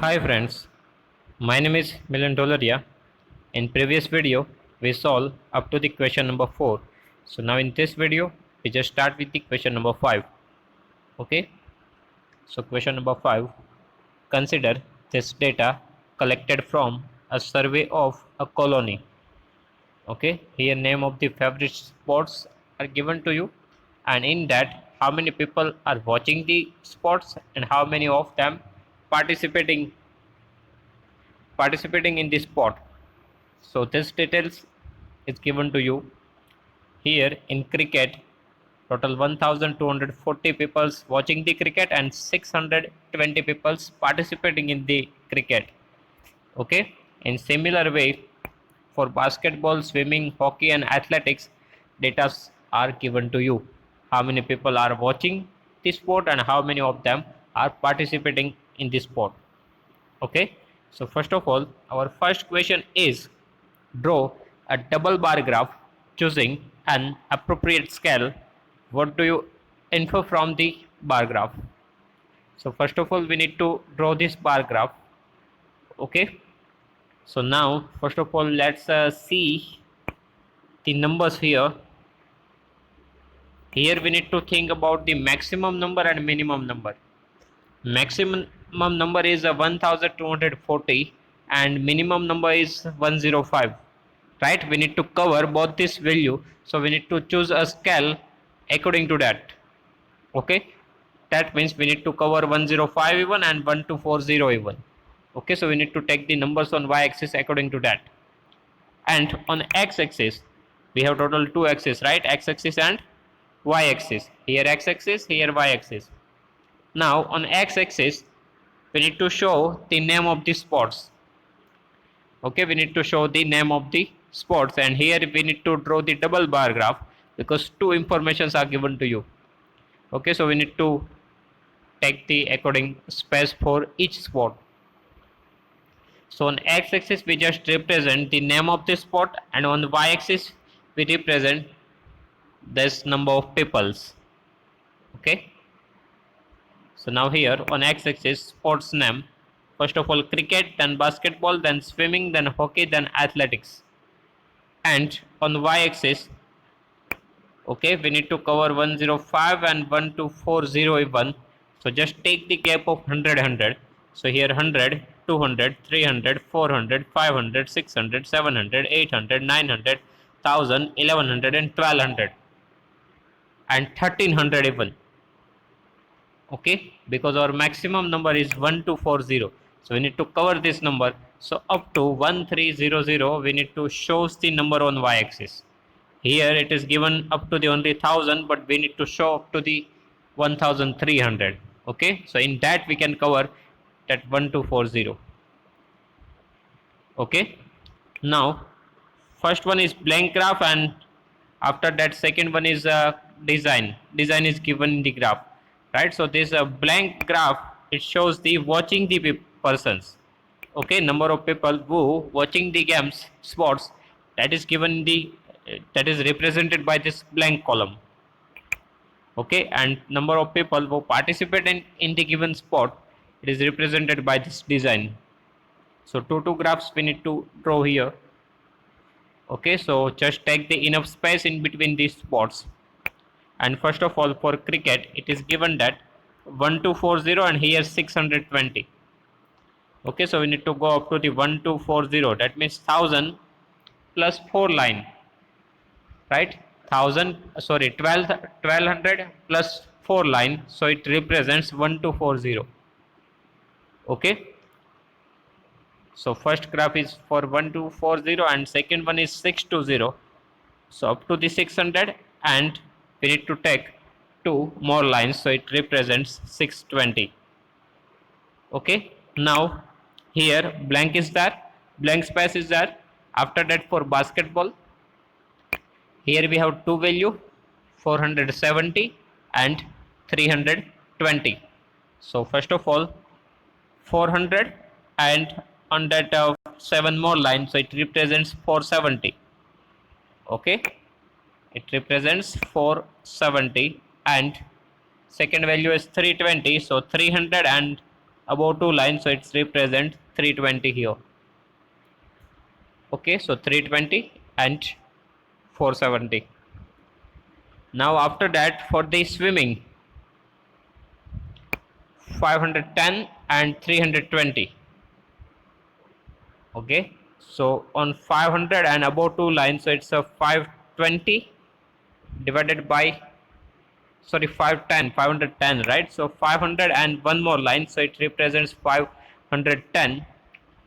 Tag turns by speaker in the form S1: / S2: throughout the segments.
S1: Hi friends, my name is Milan Dolaria. In previous video, we solved up to the question number 4. So now in this video, we just start with the question number 5. Okay, so question number 5. Consider this data collected from a survey of a colony. Okay, here name of the favorite sports are given to you, and in that how many people are watching the sports and how many of them participating participating in the sport. So this details is given to you here. In cricket, total 1240 people watching the cricket and 620 people participating in the cricket. Okay, in similar way, for basketball, swimming, hockey and athletics, data are given to you. How many people are watching the sport and how many of them are participating in the sport. Okay, so first of all, our first question is, draw a double bar graph choosing an appropriate scale. What do you infer from the bar graph? So first of all, we need to draw this bar graph. Okay, so now first of all, let's see the numbers here. Here we need to think about the maximum number and minimum number. Maximum number is 1240 and minimum number is 105, right? We need to cover both this value, so we need to choose a scale according to that. Okay, that means we need to cover 105 even and 1240 even. Okay, so we need to take the numbers on y axis according to that. And on x axis we have total two axes, right? X axis and y axis. Here x axis, here y axis. Now on x axis we need to show the name of the spots. Okay, we need to show the name of the spots, and here we need to draw the double bar graph because two informations are given to you. Okay, so we need to take the according space for each spot. So on x axis we just represent the name of the spot, and on y axis we represent this number of peoples. Okay, so now here on x axis sports name, first of all cricket, then basketball, then swimming, then hockey, then athletics. And on y axis, okay, we need to cover 105 and 1240 even. So just take the gap of 100. So here 100, 200, 300, 400, 500, 600, 700, 800, 900, 1000, 1100 and 1200 and 1300 even. Okay, because our maximum number is 1240, so we need to cover this number. So up to 1300 we need to show the number on y axis. Here it is given up to the only 1000, but we need to show up to the 1300. Okay, so in that we can cover that 1240. Okay, now first one is blank graph, and after that second one is design is given in the graph, right? So this blank graph, it shows the watching the persons. Okay, number of people who watching the games sports, that is given the that is represented by this blank column. Okay, and number of people who participate in the given sport, it is represented by this design. So two graphs we need to draw here. Okay, so just take the enough space in between these spots. And first of all, for cricket it is given that 1240 and here 620. Okay, so we need to go up to the 1240, that means 1000 plus 4 line, right? 1000, sorry, 1200 plus 4 line, so it represents 1240. Okay, so first graph is for 1240 and second one is 620. So up to the 600, and we need to take two more lines, so it represents 620. Okay, now here blank is there, blank space is there. After that, for basketball, here we have two value, 470 and 320. So first of all 400, and on that 7 more lines, so it represents 470. Okay, it represents 470, and second value is 320, so 300 and above 2 lines, so it's represent 320 here. Okay, so 320 and 470. Now after that, for the swimming, 510 and 320. Okay, so on 500 and above 2 lines, so it's a 520 divided by, sorry, 510, right? So 500 and one more line, so it represents 510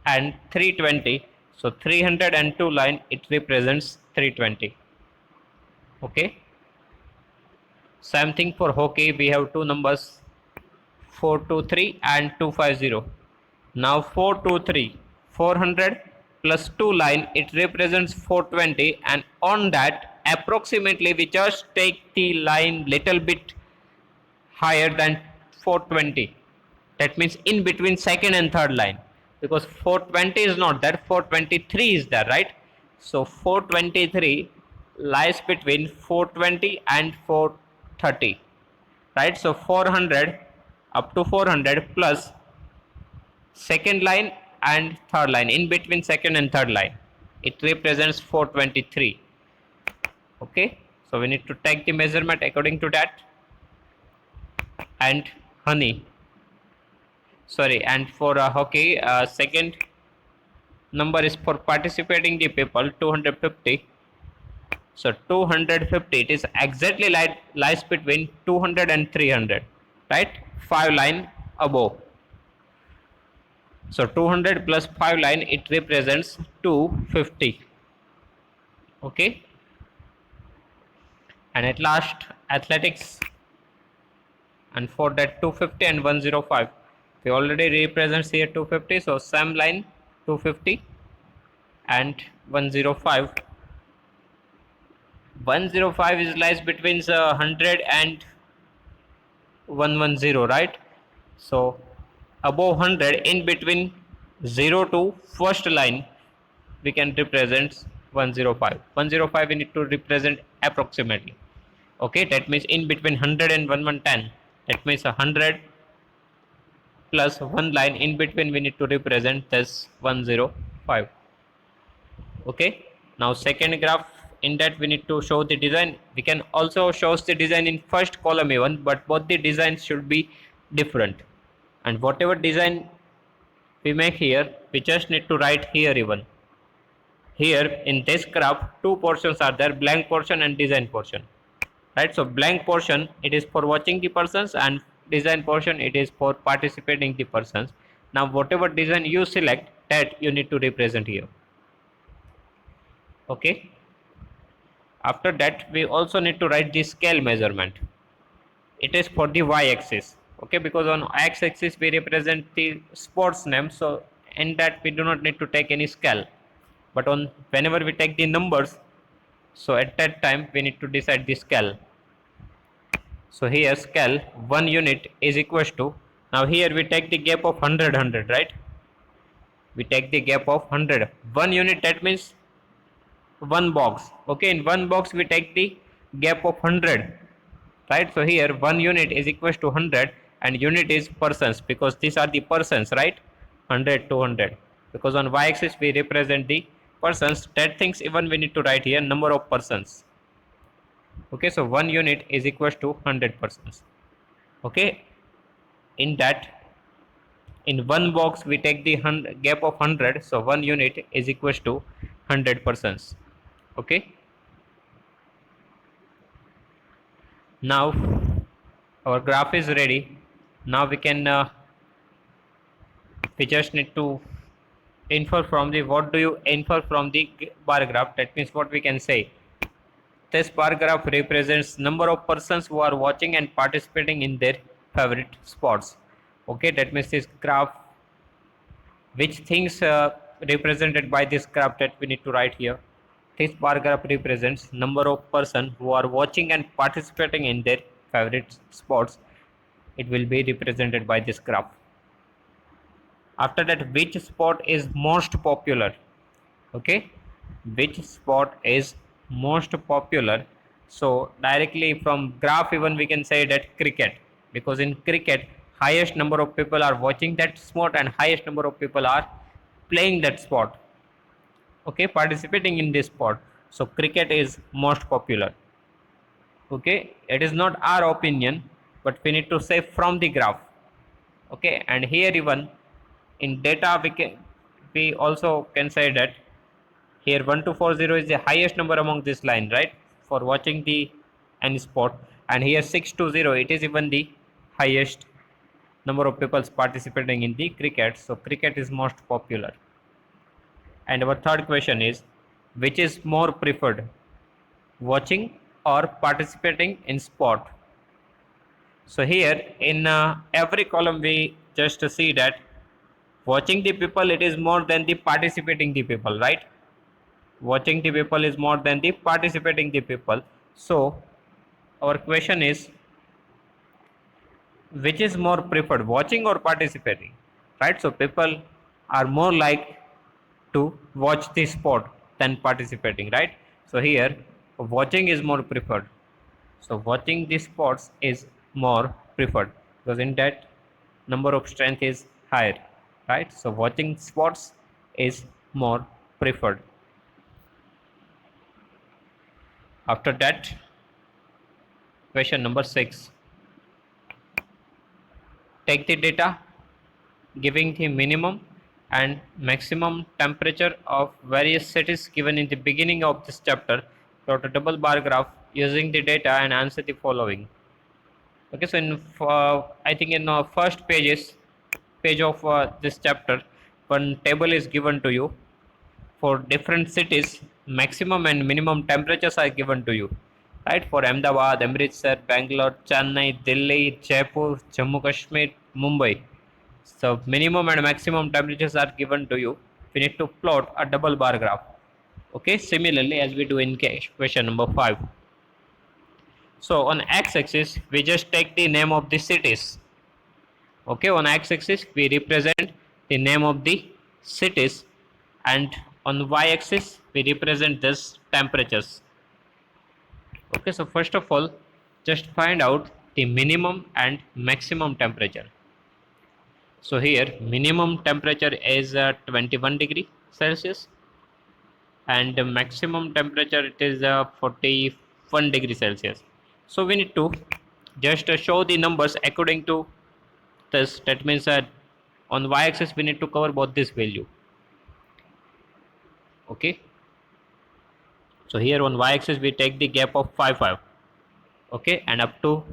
S1: and 320. So 302 line, it represents 320. Okay, same thing for hockey. We have two numbers, 423 and 250. Now 423, 400 plus 2 line, it represents 420, and on that approximately we just take the line little bit higher than 420. That means in between second and third line, because 420 is not there, 423 is there, right? So 423 lies between 420 and 430, right? So 400 up to 400 plus second line and third line, in between second and third line, it represents 423. Okay, so we need to take the measurement according to that. And honey, sorry, and for hockey, second number is for participating the people, 250. So 250, it is exactly lies between 200 and 300, right? 5 line above. So 200 plus 5 line, it represents 250. Okay, and at last athletics, and for that 250 and 105, we already represents here 250, so same line 250 and 105. 105 is lies between 100 and 110, right? So above 100, in between 0 to first line, we can represent 105. 105 we need to represent approximately. Okay, that means in between 100 and 110, that means 100 plus one line in between, we need to represent this 105. Okay, now second graph, in that we need to show the design. We can also show the design in first column even, but both the designs should be different, and whatever design we make here, we just need to write here even. Here in this graph, two portions are there, blank portion and design portion, right? So blank portion, it is for watching the persons, and design portion, it is for participating the persons. Now whatever design you select, that you need to represent here. Okay, after that we also need to write the scale measurement. It is for the y-axis. Okay, because on x-axis we represent the sports name, so in that we do not need to take any scale, but on whenever we take the numbers, so at that time we need to decide the scale. So here scale 1 unit is equals to, now here we take the gap of 100, right? We take the gap of 100. 1 unit, that means one box. Okay, in one box we take the gap of 100, right? So here 1 unit is equals to 100, and unit is persons, because these are the persons, right? 100 to 100, because on y-axis we represent the persons. That things even we need to write here, number of persons. Okay, so 1 unit is equals to 100 persons. Okay, in that, in one box we take the gap of 100, so 1 unit is equals to 100 persons. Okay, now our graph is ready. Now we can we just need to infer from the, what do you infer from the bar graph? That means what we can say, this bar graph represents number of persons who are watching and participating in their favorite sports. Okay, that means this graph, which things represented by this graph, that we need to write here. This bar graph represents number of persons who are watching and participating in their favorite sports. It will be represented by this graph. After that, which sport is most popular? Okay, which sport is most popular? So directly from graph even we can say that cricket, because in cricket highest number of people are watching that sport and highest number of people are playing that sport, okay, participating in this sport. So cricket is most popular. Okay, it is not our opinion, but we need to say from the graph. Okay, and here even in data we also can say that here 1240 is the highest number among this line, right, for watching the any sport, and here 620 it is even the highest number of people participating in the cricket. So cricket is most popular. And our third question is, which is more preferred, watching or participating in sport? So here in every column we just see that watching the people it is more than the participating the people, right? Watching the people is more than the participating the people. So our question is, which is more preferred, watching or participating, right? So people are more like to watch the sport than participating, right? So here watching is more preferred. So watching the sports is more preferred because in that number of strength is higher, right? So watching sports is more preferred. After that, question number 6. Take the data giving the minimum and maximum temperature of various cities given in the beginning of this chapter. Plot a double bar graph using the data and answer the following. Okay, so in I think in first page of this chapter, one table is given to you for different cities. Maximum and minimum temperatures are given to you, right? For Ahmedabad, Amritsar, Bangalore, Chennai, Delhi, Jaipur, Jammu Kashmir, Mumbai. So minimum and maximum temperatures are given to you. We need to plot a double bar graph. Okay, similarly as we do in question number 5. So on x-axis we just take the name of the cities. Okay, on x-axis we represent the name of the cities, and on y-axis we represent this temperatures. Okay, so first of all, just find out the minimum and maximum temperature. So here minimum temperature is 21 degree Celsius and the maximum temperature it is 41 degree Celsius. So we need to just show the numbers according to this. That means that on y-axis we need to cover both this value. Okay, so here on y-axis we take the gap of 5. Okay, and up to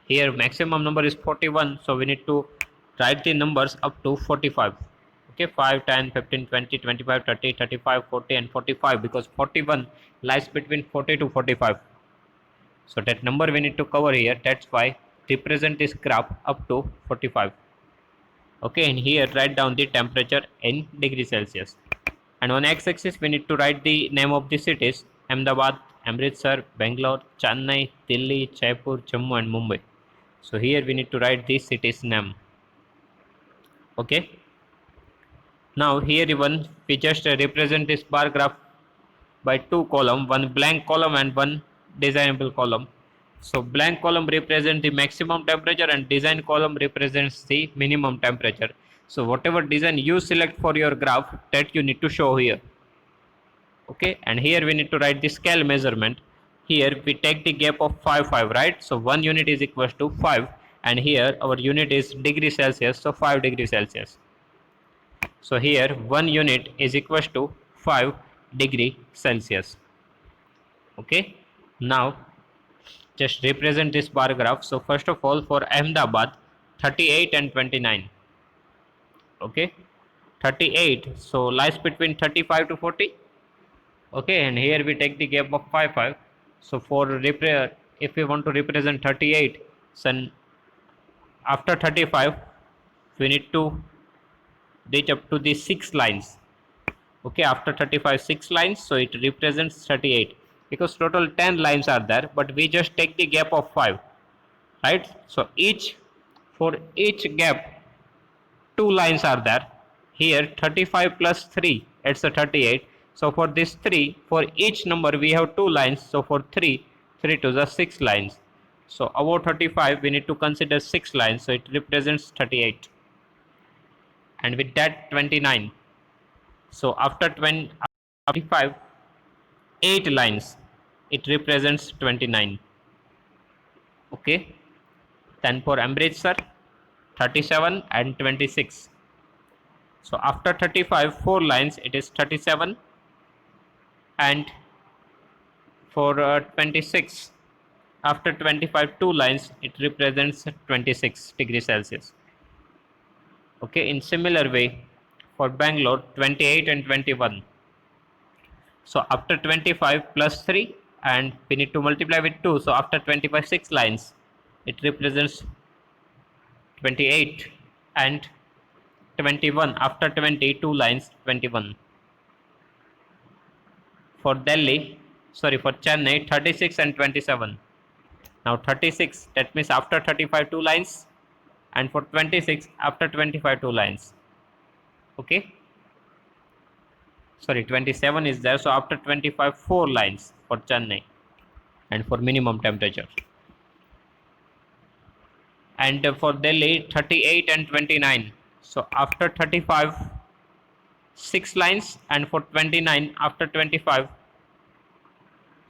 S1: here maximum number is 41, so we need to write the numbers up to 45. Okay, 5, 10, 15, 20, 25, 30, 35, 40 and 45, because 41 lies between 40 to 45. So that number we need to cover here. That's why represent this graph up to 45. Okay, and here write down the temperature in degree Celsius. And on x-axis we need to write the name of the cities: Ahmedabad, Amritsar, Bangalore, Chennai, Delhi, Jaipur, Jammu and Mumbai. So here we need to write the city's name. Okay, now here even we just represent this bar graph by two column, one blank column and one designable column. So blank column represents the maximum temperature and design column represents the minimum temperature. So whatever design you select for your graph, that you need to show here. Okay, and here we need to write the scale measurement. Here we take the gap of 5, right? So 1 unit is equals to 5, and here our unit is degree Celsius, so 5 degree Celsius. So here 1 unit is equals to 5 degree Celsius. Okay, now just represent this bar graph. So first of all, for Ahmedabad, 38 and 29. Okay, 38 so lies between 35 to 40. Okay, and here we take the gap of 5. So for if we want to represent 38, then after 35 we need to reach up to the 6 lines. Okay, after 35 6 lines, so it represents 38, because total 10 lines are there, but we just take the gap of 5, right? So for each gap 2 lines are there. Here 35 plus 3, it's a 38. So for this 3, for each number we have 2 lines. So for 3 to the 6 lines. So above 35 we need to consider 6 lines, so it represents 38, and with that 29. So after 25, 8 lines, it represents 29. Okay, then for Amritsar 37 and 26. So after 35, 4 lines, it is 37, and for 26, after 25, 2 lines, it represents 26 degrees Celsius. Okay, in similar way, for Bangalore 28 and 21. So after 25 plus 3, and we need to multiply with 2. So after 25, 6 lines, it represents 28, and 21 after 22 lines, 21. For Delhi, sorry, for Chennai 36 and 27. Now 36, that means after 35 2 lines, and for 26 after 25 2 lines. Okay, sorry, 27 is there, so after 25 4 lines for Chennai, and for minimum temperature. And for Delhi 38 and 29, so after 35 6 lines, and for 29 after 25,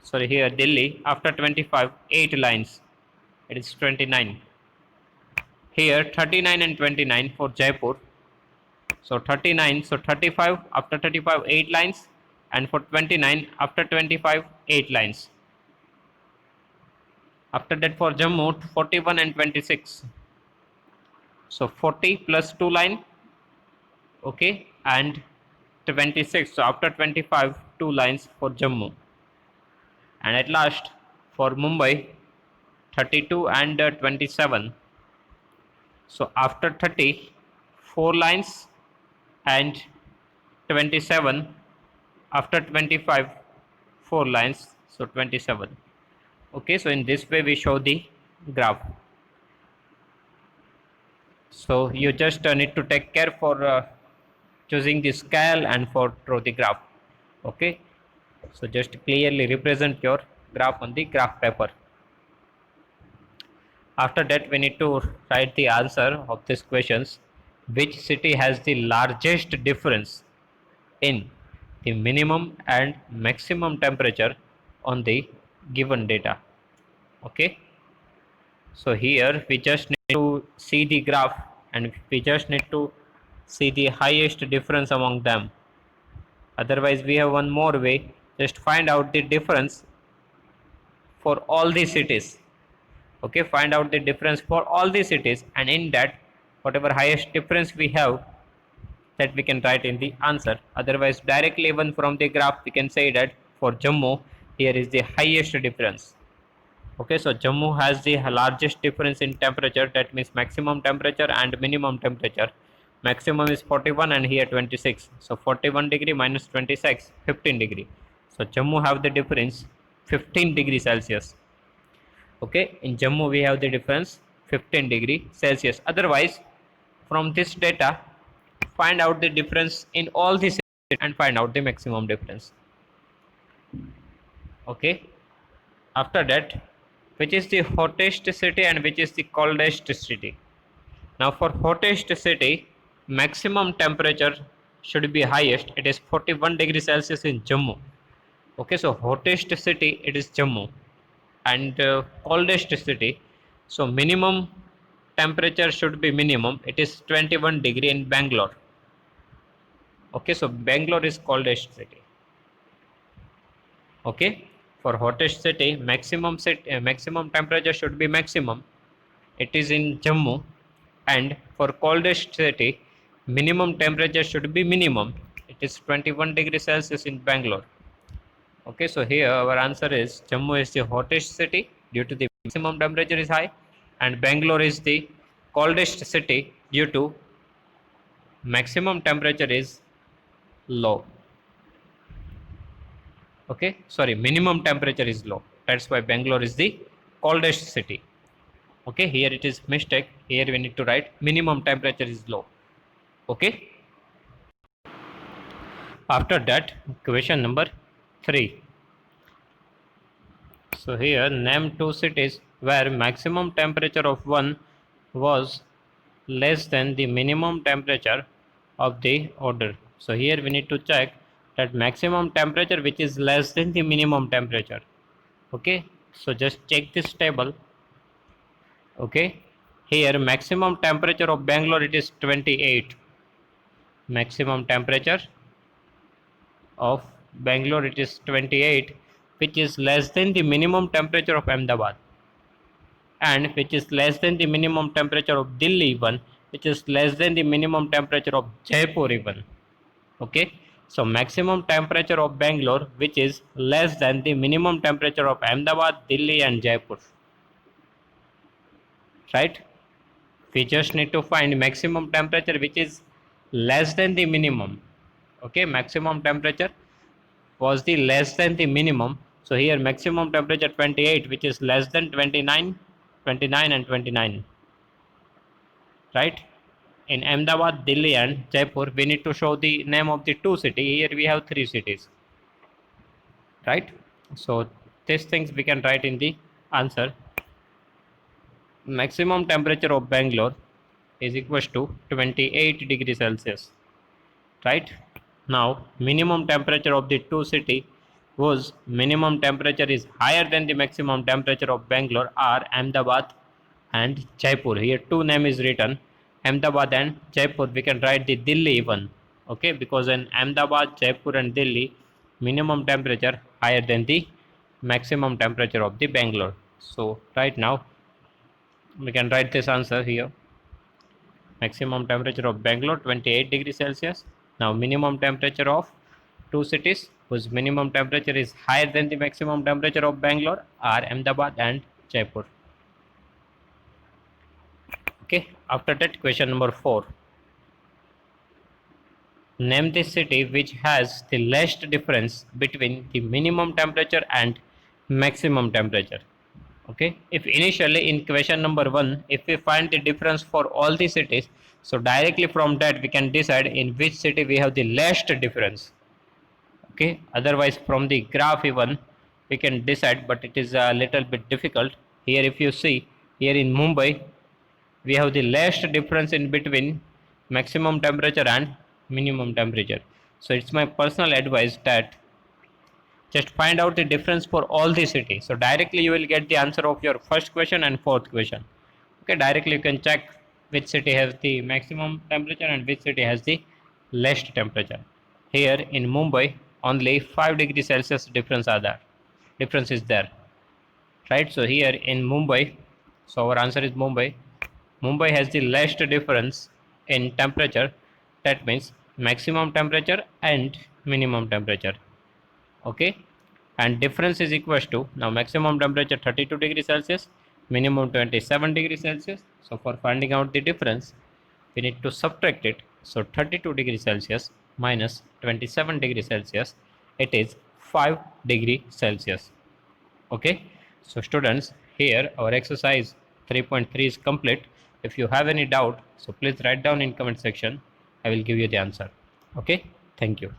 S1: sorry, here Delhi after 25 8 lines, it is 29. Here 39 and 29 for Jaipur, so 39, so 35 after 35 8 lines, and for 29 after 25 8 lines. After that for Jammu 41 and 26, so 40 plus 2 line, okay, and 26, so after 25 2 lines for Jammu. And at last for Mumbai 32 and 27, so after 30 4 lines, and 27 after 25 4 lines, so 27. Okay, so in this way we show the graph. So you just need to take care for choosing the scale and for draw the graph. Okay, so just clearly represent your graph on the graph paper. After that we need to write the answer of these questions. Which city has the largest difference in the minimum and maximum temperature on the given data? Okay, so here we just need to see the graph, and we just need to see the highest difference among them. Otherwise we have one more way, just find out the difference for all the cities. Okay, find out the difference for all the cities, and in that whatever highest difference we have, that we can write in the answer. Otherwise directly even from the graph we can say that for Jammu here is the highest difference. Okay, so Jammu has the largest difference in temperature, that means maximum temperature and minimum temperature. Maximum is 41 and here 26, so 41 degree minus 26, 15 degree. So Jammu have the difference 15 degree Celsius. Okay, in Jammu we have the difference 15 degree Celsius. Otherwise from this data find out the difference in all these and find out the maximum difference. Okay, after that, which is the hottest city and which is the coldest city? Now for hottest city, maximum temperature should be highest, it is 41 degrees Celsius in Jammu. Okay, so hottest city it is Jammu, and coldest city, so minimum temperature should be minimum, it is 21 degree in Bangalore. Okay, so Bangalore is coldest city. Okay, for hottest city, maximum temperature should be maximum, it is in Jammu, and for coldest city, minimum temperature should be minimum, it is 21 degrees Celsius in Bangalore. Okay, so here our answer is Jammu is the hottest city due to the maximum temperature is high, and Bangalore is the coldest city due to maximum temperature is low. Okay, sorry, minimum temperature is low, that's why Bangalore is the coldest city. Okay, here it is mistake, here we need to write minimum temperature is low. Okay, after that question number 3. So here name two cities where maximum temperature of one was less than the minimum temperature of the order. So here we need to check that maximum temperature which is less than the minimum temperature. Okay, so just check this table. Okay, here maximum temperature of Bangalore, it is 28. Maximum temperature of Bangalore, it is 28, which is less than the minimum temperature of Ahmedabad, and which is less than the minimum temperature of Delhi even, which is less than the minimum temperature of Jaipur even. Okay, so maximum temperature of Bangalore which is less than the minimum temperature of Ahmedabad, Delhi and Jaipur, right? We just need to find maximum temperature which is less than the minimum. Okay, maximum temperature was the less than the minimum. So here maximum temperature 28, which is less than 29, 29 and 29, right? In Ahmedabad, Delhi and Jaipur, we need to show the name of the two cities. Here we have three cities, right? So these things we can write in the answer. Maximum temperature of Bangalore is equals to 28 degrees Celsius, right? Now minimum temperature of the two city whose minimum temperature is higher than the maximum temperature of Bangalore are Ahmedabad and Jaipur. Here two name is written, Ahmedabad and Jaipur. We can write the Delhi even, okay, because in Ahmedabad, Jaipur and Delhi minimum temperature higher than the maximum temperature of the Bangalore. So right now we can write this answer here. Maximum temperature of Bangalore 28 degrees Celsius. Now minimum temperature of two cities whose minimum temperature is higher than the maximum temperature of Bangalore are Ahmedabad and Jaipur. Okay, after that, question number 4. Name the city which has the least difference between the minimum temperature and maximum temperature. Okay, if initially in question number 1, if we find the difference for all the cities, so directly from that we can decide in which city we have the least difference. Okay, otherwise from the graph even we can decide, but it is a little bit difficult. Here if you see, here in Mumbai we have the least difference in between maximum temperature and minimum temperature. So it's my personal advice that just find out the difference for all the cities. So directly you will get the answer of your first question and fourth question. Okay, directly you can check which city has the maximum temperature and which city has the least temperature. Here in Mumbai, only 5 degrees Celsius difference are there. Difference is there, right? So here in Mumbai, so our answer is Mumbai. Mumbai has the least difference in temperature. That means maximum temperature and minimum temperature. Okay, and difference is equals to, now maximum temperature 32 degrees Celsius, minimum 27 degrees Celsius. So for finding out the difference we need to subtract it. So 32 degrees Celsius minus 27 degrees Celsius, it is 5 degree Celsius. Okay, so students, here our exercise 3.3 is complete. If you have any doubt, so please write down in comment section. I will give you the answer. Okay, thank you.